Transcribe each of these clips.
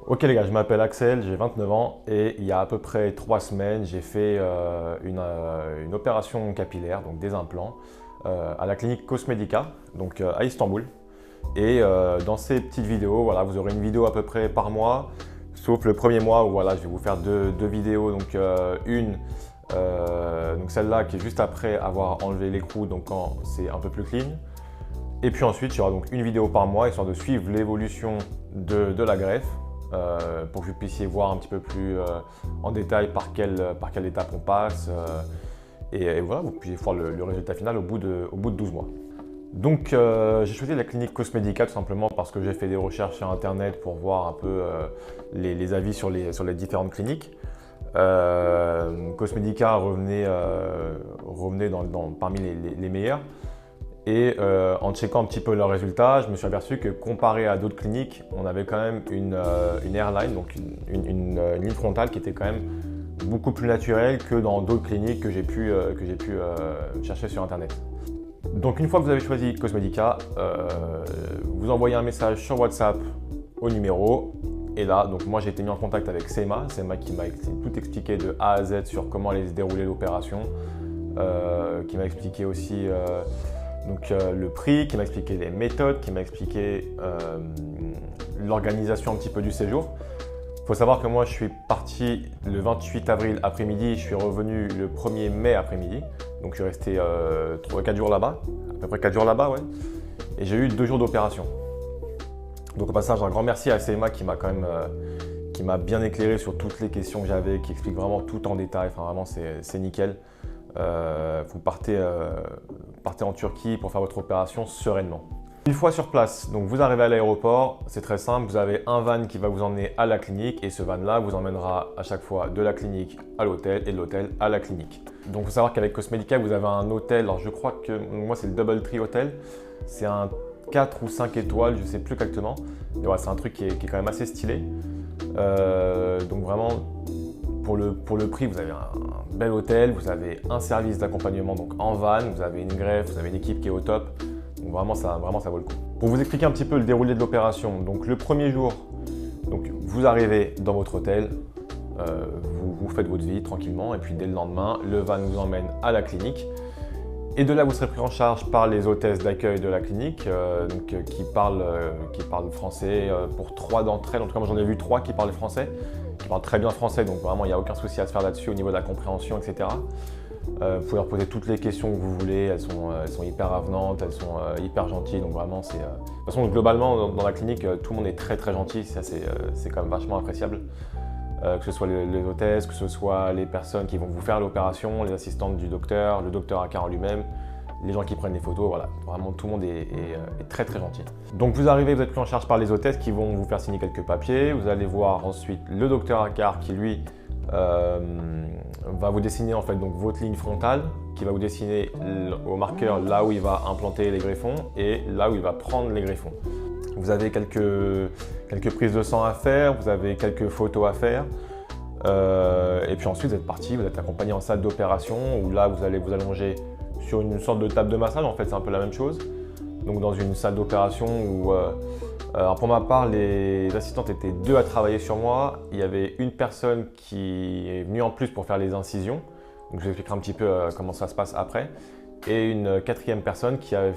Ok les gars, je m'appelle Axel, j'ai 29 ans et il y a à peu près 3 semaines, j'ai fait une opération capillaire, donc des implants, à la clinique Cosmedica, donc à Istanbul. Et dans ces petites vidéos, voilà, vous aurez une vidéo à peu près par mois, sauf le premier mois où voilà, je vais vous faire deux vidéos. Donc donc celle-là qui est juste après avoir enlevé l'écrou, donc quand c'est un peu plus clean. Et puis ensuite, il y aura donc une vidéo par mois, histoire de suivre l'évolution de la greffe, pour que vous puissiez voir un petit peu plus en détail par quelle étape on passe. Et voilà, vous puissiez voir le résultat final au bout de 12 mois. Donc j'ai choisi la clinique Cosmedica tout simplement parce que j'ai fait des recherches sur internet pour voir un peu les avis sur les différentes cliniques. Cosmedica revenait parmi les meilleurs. Et en checkant un petit peu leurs résultats, je me suis aperçu que comparé à d'autres cliniques, on avait quand même une airline, donc une ligne frontale qui était quand même beaucoup plus naturelle que dans d'autres cliniques que j'ai pu chercher sur internet. Donc une fois que vous avez choisi Cosmedica, vous envoyez un message sur WhatsApp au numéro. Et là, donc moi j'ai été mis en contact avec Sema qui m'a tout expliqué de A à Z sur comment allait se dérouler l'opération, qui m'a expliqué aussi le prix, qui m'a expliqué les méthodes, qui m'a expliqué l'organisation un petit peu du séjour. Il faut savoir que moi je suis parti le 28 avril après-midi, je suis revenu le 1er mai après-midi. Donc je suis resté 4 jours là-bas, à peu près 4 jours là-bas, ouais. Et j'ai eu 2 jours d'opération. Donc au passage, un grand merci à Sema qui m'a quand même qui m'a bien éclairé sur toutes les questions que j'avais, qui explique vraiment tout en détail. Enfin vraiment c'est nickel. Vous partez en Turquie pour faire votre opération sereinement. Une fois sur place, donc vous arrivez à l'aéroport, c'est très simple, vous avez un van qui va vous emmener à la clinique et ce van-là vous emmènera à chaque fois de la clinique à l'hôtel et de l'hôtel à la clinique. Donc il faut savoir qu'avec Cosmedica, vous avez un hôtel, alors je crois que moi c'est le Double Tree Hotel, c'est un 4 ou 5 étoiles, je ne sais plus exactement, mais ouais, c'est un truc qui est quand même assez stylé. Donc vraiment, pour le prix, vous avez un bel hôtel, vous avez un service d'accompagnement donc en van, vous avez une greffe, vous avez une équipe qui est au top. Donc vraiment ça vaut le coup. Pour vous expliquer un petit peu le déroulé de l'opération, donc le premier jour, donc vous arrivez dans votre hôtel, vous faites votre vie tranquillement et puis dès le lendemain, le van vous emmène à la clinique. Et de là, vous serez pris en charge par les hôtesses d'accueil de la clinique qui parlent français pour 3 d'entre elles. En tout cas, moi j'en ai vu 3 qui parlent français, qui parlent très bien français, donc vraiment il n'y a aucun souci à se faire là-dessus au niveau de la compréhension, etc. Vous pouvez leur poser toutes les questions que vous voulez, elles sont hyper avenantes, elles sont hyper gentilles, donc vraiment c'est… De toute façon, globalement, dans la clinique, tout le monde est très très gentil, ça c'est quand même vachement appréciable. Que ce soit les hôtesses, que ce soit les personnes qui vont vous faire l'opération, les assistantes du docteur, le docteur à en lui-même, les gens qui prennent les photos, voilà. Vraiment tout le monde est très très gentil. Donc vous arrivez, vous êtes pris en charge par les hôtesses qui vont vous faire signer quelques papiers. Vous allez voir ensuite le docteur à qui lui va vous dessiner en fait donc votre ligne frontale, qui va vous dessiner au marqueur là où il va implanter les greffons et là où il va prendre les greffons. Vous avez quelques prises de sang à faire, vous avez quelques photos à faire. Et puis ensuite, vous êtes parti, vous êtes accompagné en salle d'opération où là, vous allez vous allonger sur une sorte de table de massage. En fait, c'est un peu la même chose. Donc dans une salle d'opération où, alors pour ma part, les assistantes étaient 2 à travailler sur moi. Il y avait une personne qui est venue en plus pour faire les incisions. Donc je vous expliquerai un petit peu comment ça se passe après. Et une 4e personne qui avait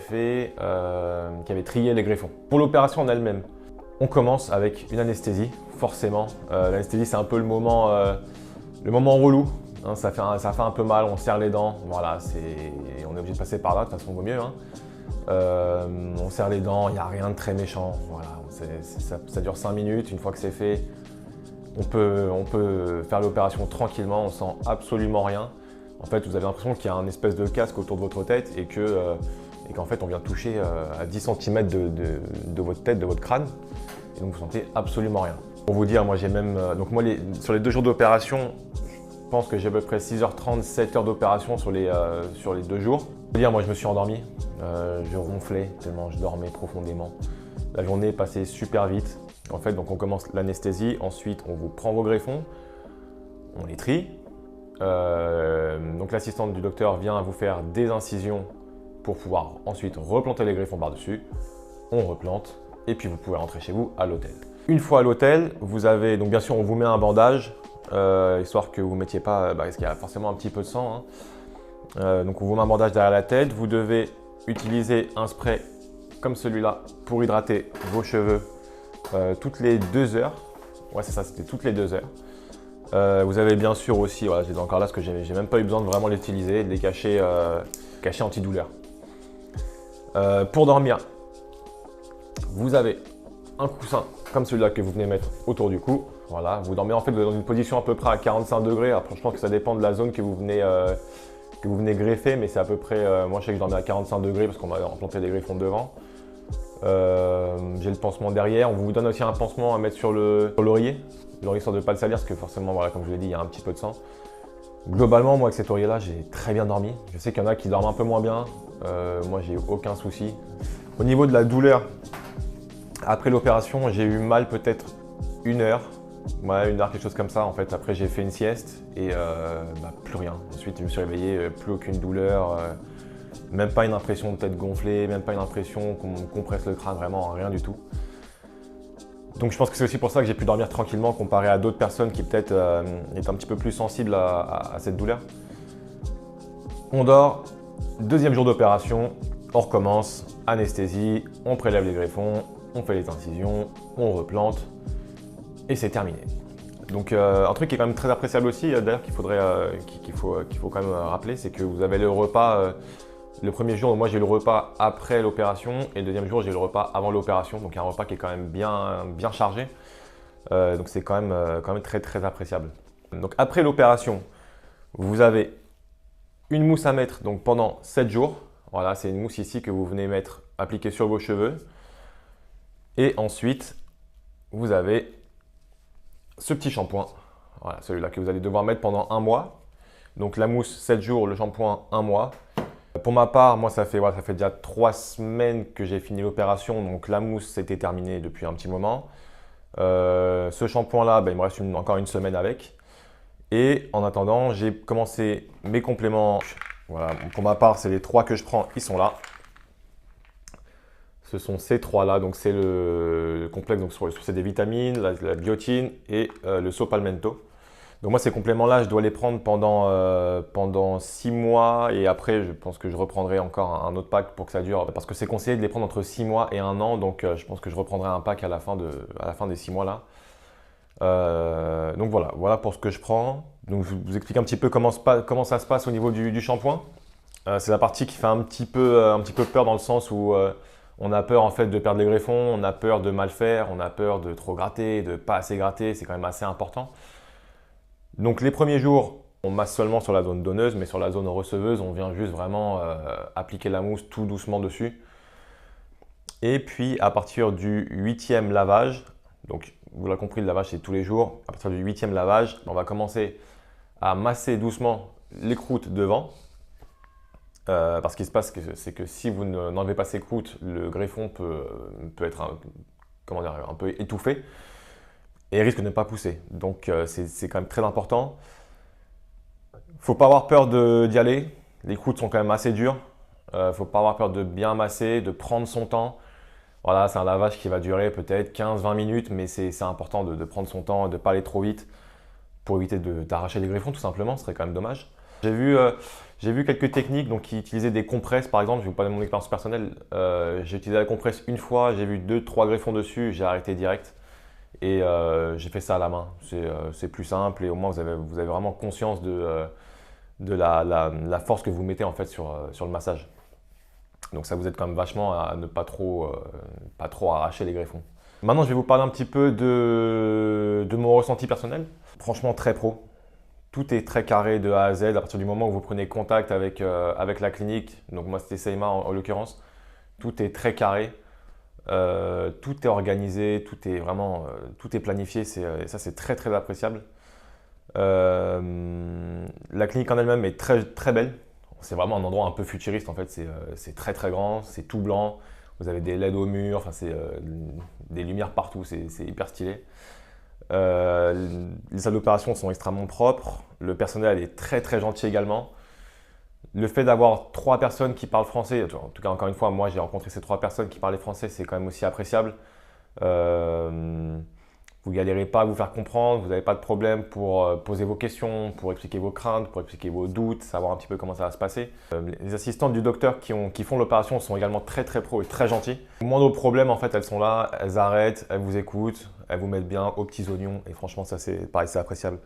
trié les greffons. Pour l'opération en elle-même, on commence avec une anesthésie, forcément. L'anesthésie, c'est un peu le moment relou. Hein, ça fait un peu mal, on serre les dents. Voilà, on est obligé de passer par là, de toute façon, vaut mieux. Hein. On serre les dents, il n'y a rien de très méchant. Voilà, ça dure 5 minutes. Une fois que c'est fait, on peut faire l'opération tranquillement, on sent absolument rien. En fait, vous avez l'impression qu'il y a un espèce de casque autour de votre tête et qu'en fait, on vient toucher à 10 cm de votre tête, de votre crâne. Et donc, vous sentez absolument rien. Pour vous dire, moi, j'ai même… sur les 2 jours d'opération, je pense que j'ai à peu près 6h30, 7h d'opération sur les 2 jours. Pour vous dire, moi, je me suis endormi. Je ronflais tellement je dormais profondément. La journée est passée super vite. En fait, donc on commence l'anesthésie. Ensuite, on vous prend vos greffons. On les trie. Donc l'assistante du docteur vient vous faire des incisions pour pouvoir ensuite replanter les greffons par-dessus. On replante et puis vous pouvez rentrer chez vous à l'hôtel. Une fois à l'hôtel, vous avez, donc bien sûr on vous met un bandage, histoire que vous ne mettiez pas, parce qu'il y a forcément un petit peu de sang, hein. Donc on vous met un bandage derrière la tête, vous devez utiliser un spray comme celui-là pour hydrater vos cheveux toutes les 2 heures. Ouais c'est ça, c'était toutes les 2 heures. Vous avez bien sûr aussi, voilà, je les ai encore là parce que j'ai même pas eu besoin de vraiment les utiliser, de les cacher, cacher antidouleur. Pour dormir, vous avez un coussin comme celui-là que vous venez mettre autour du cou. Voilà, vous dormez en fait dans une position à peu près à 45 degrés. Après, je pense que ça dépend de la zone que vous venez greffer, mais c'est à peu près, moi je sais que je dormais à 45 degrés parce qu'on m'a implanté des greffons devant. J'ai le pansement derrière. On vous donne aussi un pansement à mettre sur l'oreiller. L'oreiller histoire de ne pas le salir parce que forcément, voilà, comme je vous l'ai dit, il y a un petit peu de sang. Globalement, moi avec cet oreiller-là, j'ai très bien dormi. Je sais qu'il y en a qui dorment un peu moins bien. Moi, j'ai aucun souci. Au niveau de la douleur, après l'opération, j'ai eu mal peut-être 1 heure. Ouais, 1 heure, quelque chose comme ça. En fait, après, j'ai fait une sieste et plus rien. Ensuite, je me suis réveillé, plus aucune douleur. Même pas une impression de tête gonflée, même pas une impression qu'on me compresse le crâne, vraiment rien du tout. Donc je pense que c'est aussi pour ça que j'ai pu dormir tranquillement comparé à d'autres personnes qui peut-être étaient un petit peu plus sensibles à cette douleur. On dort, 2e jour d'opération, on recommence, anesthésie, on prélève les greffons, on fait les incisions, on replante et c'est terminé. Donc un truc qui est quand même très appréciable aussi, d'ailleurs qu'il faut quand même rappeler, c'est que vous avez le repas. Le premier jour, moi j'ai eu le repas après l'opération et le 2e jour j'ai eu le repas avant l'opération, donc un repas qui est quand même bien chargé. Donc c'est quand même très appréciable. Donc après l'opération, vous avez une mousse à mettre donc pendant 7 jours. Voilà, c'est une mousse ici que vous venez mettre, appliquer sur vos cheveux. Et ensuite, vous avez ce petit shampoing, voilà, celui-là que vous allez devoir mettre pendant 1 mois. Donc la mousse 7 jours, le shampoing 1 mois. Pour ma part, moi ça fait déjà 3 semaines que j'ai fini l'opération, donc la mousse c'était terminé depuis un petit moment. Ce shampoing-là, il me reste encore 1 semaine avec. Et en attendant, j'ai commencé mes compléments. Voilà, pour ma part, c'est les 3 que je prends, ils sont là. Ce sont ces 3-là, donc c'est le complexe, donc c'est des vitamines, la biotine et le Sopalmento. Donc moi, ces compléments-là, je dois les prendre pendant 6 mois et après, je pense que je reprendrai encore un autre pack pour que ça dure. Parce que c'est conseillé de les prendre entre 6 mois et 1 an, donc je pense que je reprendrai un pack à la fin des 6 mois là. Donc voilà pour ce que je prends. Donc je vous explique un petit peu comment ça se passe au niveau du shampoing. C'est la partie qui fait un petit peu peur dans le sens où on a peur en fait de perdre les greffons, on a peur de mal faire, on a peur de trop gratter, de pas assez gratter, c'est quand même assez important. Donc les premiers jours, on masse seulement sur la zone donneuse, mais sur la zone receveuse, on vient juste vraiment appliquer la mousse tout doucement dessus. Et puis à partir du 8e lavage, donc vous l'avez compris, le lavage c'est tous les jours. À partir du 8e lavage, on va commencer à masser doucement les croûtes devant. Parce qu'il se passe, c'est que si vous n'enlevez pas ces croûtes, le greffon peut être un peu étouffé et risque de ne pas pousser. Donc c'est quand même très important. Il ne faut pas avoir peur d'y aller. Les croûtes sont quand même assez dures. Il ne faut pas avoir peur de bien masser, de prendre son temps. Voilà, c'est un lavage qui va durer peut-être 15-20 minutes, mais c'est important de prendre son temps, de ne pas aller trop vite pour éviter d'arracher les greffons tout simplement, ce serait quand même dommage. J'ai vu quelques techniques donc, qui utilisaient des compresses par exemple, je vais vous parler de mon expérience personnelle. J'ai utilisé la compresse une fois, j'ai vu 2-3 greffons dessus, j'ai arrêté direct et j'ai fait ça à la main. C'est plus simple et au moins vous avez vraiment conscience de la force que vous mettez en fait sur le massage. Donc ça vous aide quand même vachement à ne pas trop arracher les greffons. Maintenant je vais vous parler un petit peu de mon ressenti personnel. Franchement très pro. Tout est très carré de A à Z à partir du moment où vous prenez contact avec la clinique. Donc moi c'était Seima en l'occurrence. Tout est très carré. Tout est organisé, tout est planifié. Ça c'est très appréciable. La clinique en elle-même est très belle. C'est vraiment un endroit un peu futuriste en fait, c'est très grand, c'est tout blanc, vous avez des LED au mur, enfin, des lumières partout, c'est hyper stylé. Les salles d'opération sont extrêmement propres, le personnel est très gentil également. Le fait d'avoir 3 personnes qui parlent français, en tout cas encore une fois, moi j'ai rencontré ces 3 personnes qui parlaient français, c'est quand même aussi appréciable. vous galérez pas à vous faire comprendre, vous n'avez pas de problème pour poser vos questions, pour expliquer vos craintes, pour expliquer vos doutes, savoir un petit peu comment ça va se passer. Les assistantes du docteur qui font l'opération sont également très pro et très gentilles. Au moindre problème, en fait, elles sont là, elles arrêtent, elles vous écoutent, elles vous mettent bien aux petits oignons et franchement, ça c'est pareil, c'est appréciable.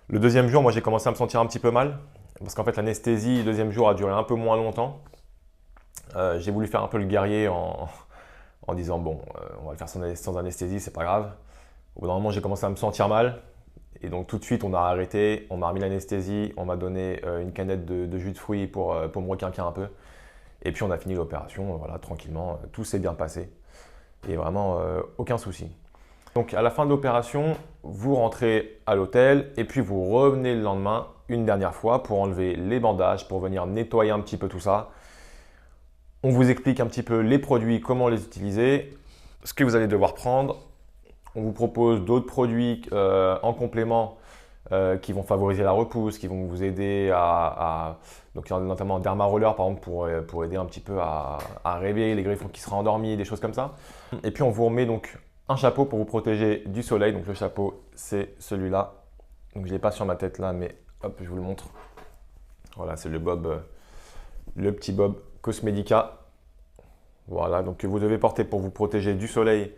Le deuxième jour, moi j'ai commencé à me sentir un petit peu mal parce qu'en fait l'anesthésie, le deuxième jour a duré un peu moins longtemps. J'ai voulu faire un peu le guerrier en disant bon, on va le faire sans anesthésie, c'est pas grave. Au bout d'un moment, j'ai commencé à me sentir mal. Et donc tout de suite, on a arrêté, on m'a remis l'anesthésie, on m'a donné une canette de jus de fruits pour me requinquer un peu. Et puis on a fini l'opération, voilà, tranquillement, tout s'est bien passé. Et vraiment, aucun souci. Donc à la fin de l'opération, vous rentrez à l'hôtel et puis vous revenez le lendemain une dernière fois pour enlever les bandages, pour venir nettoyer un petit peu tout ça. On vous explique un petit peu les produits, comment les utiliser, ce que vous allez devoir prendre. On vous propose d'autres produits en complément qui vont favoriser la repousse, qui vont vous aider donc notamment un derma roller par exemple pour aider un petit peu à réveiller les griffons qui seraient endormis, des choses comme ça. Et puis on vous remet donc un chapeau pour vous protéger du soleil. Donc le chapeau c'est celui-là. Donc je ne l'ai pas sur ma tête là, mais hop, je vous le montre. Voilà, c'est le petit bob Cosmedica. Voilà, donc que vous devez porter pour vous protéger du soleil,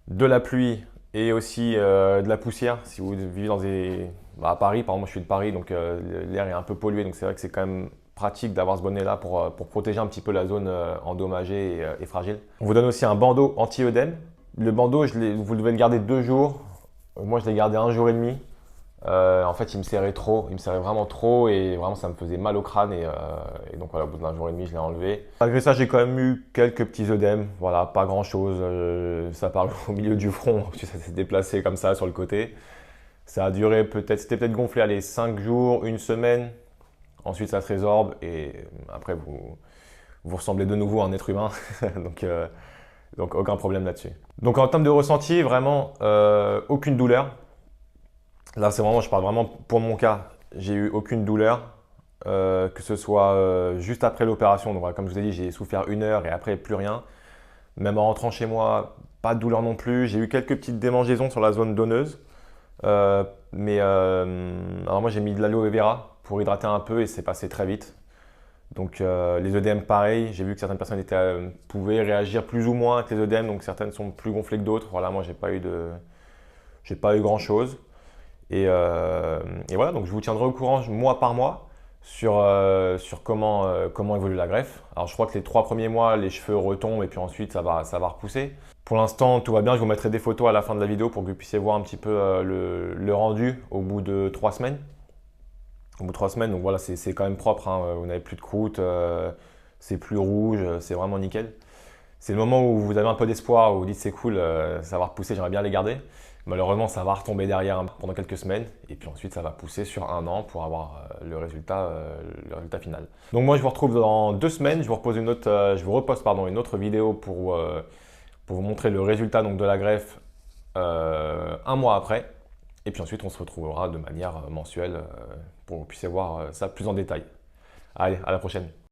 de la pluie et aussi de la poussière. Si vous vivez à Paris, par exemple, moi je suis de Paris, donc l'air est un peu pollué, donc c'est vrai que c'est quand même pratique d'avoir ce bonnet-là pour protéger un petit peu la zone endommagée et fragile. On vous donne aussi un bandeau anti-œdème. Le bandeau, vous devez le garder 2 jours. Moi, je l'ai gardé 1 jour et demi. En fait, il me serrait vraiment trop et vraiment ça me faisait mal au crâne et donc voilà, au bout d'1 jour et demi, je l'ai enlevé. Malgré ça, j'ai quand même eu quelques petits œdèmes, voilà, pas grand chose. Ça part au milieu du front, ça s'est déplacé comme ça sur le côté. Ça a duré c'était peut-être gonflé, allez, 5 jours, 1 semaine. Ensuite, ça se résorbe et après, vous ressemblez de nouveau à un être humain. donc aucun problème là-dessus. Donc en termes de ressenti, vraiment aucune douleur. Là, je parle vraiment pour mon cas, j'ai eu aucune douleur, que ce soit juste après l'opération. Donc, voilà, comme je vous ai dit, j'ai souffert 1 heure et après plus rien. Même en rentrant chez moi, pas de douleur non plus. J'ai eu quelques petites démangeaisons sur la zone donneuse. Alors moi, j'ai mis de l'aloe vera pour hydrater un peu et c'est passé très vite. Donc les œdèmes, pareil. J'ai vu que certaines personnes pouvaient réagir plus ou moins avec les œdèmes. Donc certaines sont plus gonflées que d'autres. Voilà, moi, j'ai pas eu grand-chose. Et voilà, donc je vous tiendrai au courant mois par mois sur comment évolue la greffe. Alors je crois que les 3 premiers mois, les cheveux retombent et puis ensuite ça va repousser. Pour l'instant, tout va bien. Je vous mettrai des photos à la fin de la vidéo pour que vous puissiez voir un petit peu le rendu au bout de 3 semaines. Au bout de 3 semaines, donc voilà, c'est quand même propre, hein. Vous n'avez plus de croûte, c'est plus rouge, c'est vraiment nickel. C'est le moment où vous avez un peu d'espoir, où vous dites c'est cool, ça va repousser, j'aimerais bien les garder. Malheureusement, ça va retomber derrière pendant quelques semaines et puis ensuite ça va pousser sur 1 an pour avoir le résultat final. Donc moi je vous retrouve dans 2 semaines, je vous reposte une autre vidéo pour vous montrer le résultat donc, de la greffe 1 mois après. Et puis ensuite on se retrouvera de manière mensuelle pour que vous puissiez voir ça plus en détail. Allez, à la prochaine.